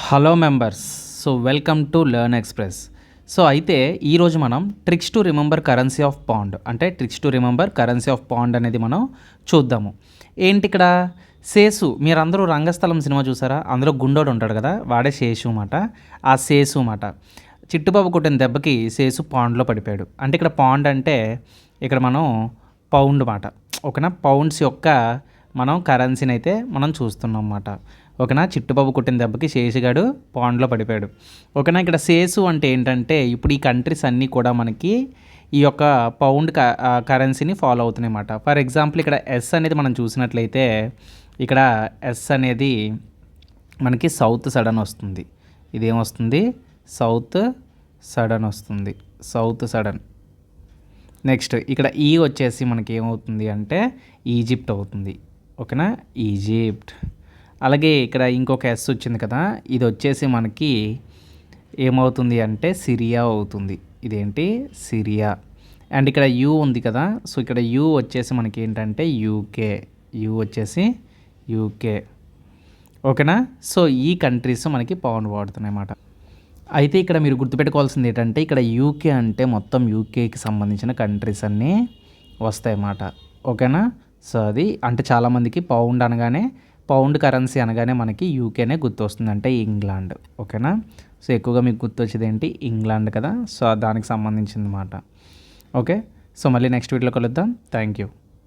Hello members. So welcome to Learn Express. So అయితే ఈరోజు మనం tricks to remember currency of pound అంటే tricks to remember currency of pound అనేది మనం చూద్దాము. ఏంటి ఇక్కడ సేసు, మీరందరూ రంగస్థలం సినిమా చూసారా? అందులో గుండోడు ఉంటాడు కదా, వాడే శేషు మాట. ఆ సేసు మాట చిట్టుబాబు కొట్టిన దెబ్బకి సేసు పాండ్లో పడిపోయాడు. అంటే ఇక్కడ పాండ్ అంటే ఇక్కడ మనం పౌండ్ మాట. ఓకేనా, పౌండ్స్ యొక్క మనం కరెన్సీని అయితే మనం చూస్తున్నాం అన్నమాట. ఓకేనా, చిట్టుబాబు కొట్టిన దెబ్బకి శేషుగాడు పాండ్లో పడిపోయాడు. ఓకేనా, ఇక్కడ సేసు అంటే ఏంటంటే ఇప్పుడు ఈ కంట్రీస్ అన్నీ కూడా మనకి ఈ యొక్క పౌండ్ కరెన్సీని ఫాలో అవుతున్నాయి అన్నమాట. ఫర్ ఎగ్జాంపుల్ ఇక్కడ ఎస్ అనేది మనం చూసినట్లయితే ఇక్కడ ఎస్ అనేది మనకి సౌత్ సడన్ వస్తుంది. ఇదేమొస్తుంది? సౌత్ సడన్ వస్తుంది. South sudden. నెక్స్ట్ ఇక్కడ ఈ వచ్చేసి మనకి ఏమవుతుంది అంటే ఈజిప్ట్ అవుతుంది. ఓకేనా, ఈజిప్ట్. అలాగే ఇక్కడ ఇంకొక ఎస్ వచ్చింది కదా, ఇది వచ్చేసి మనకి ఏమవుతుంది అంటే సిరియా అవుతుంది. ఇదేంటి? సిరియా. అండ్ ఇక్కడ యూ ఉంది కదా, సో ఇక్కడ యూ వచ్చేసి మనకి ఏంటంటే యూకే. యూ వచ్చేసి యూకే. ఓకేనా, సో ఈ కంట్రీస్ మనకి పౌండ్ వాడుతున్నాయి అన్నమాట. అయితే ఇక్కడ మీరు గుర్తుపెట్టుకోవాల్సింది ఏంటంటే ఇక్కడ యూకే అంటే మొత్తం యూకేకి సంబంధించిన కంట్రీస్ అన్నీ వస్తాయి అన్నమాట. ఓకేనా, సో అది అంటే చాలామందికి పౌండ్ అనగానే, పౌండ్ కరెన్సీ అనగానే మనకి యూకేనే గుర్తొస్తుంది, అంటే ఇంగ్లాండ్. ఓకేనా, సో ఎక్కువగా మీకు గుర్తొచ్చేది ఏంటి? ఇంగ్లాండ్ కదా, సో దానికి సంబంధించింది అన్నమాట. ఓకే, సో మళ్ళీ నెక్స్ట్ వీడియోలో కలుద్దాం. Thank you.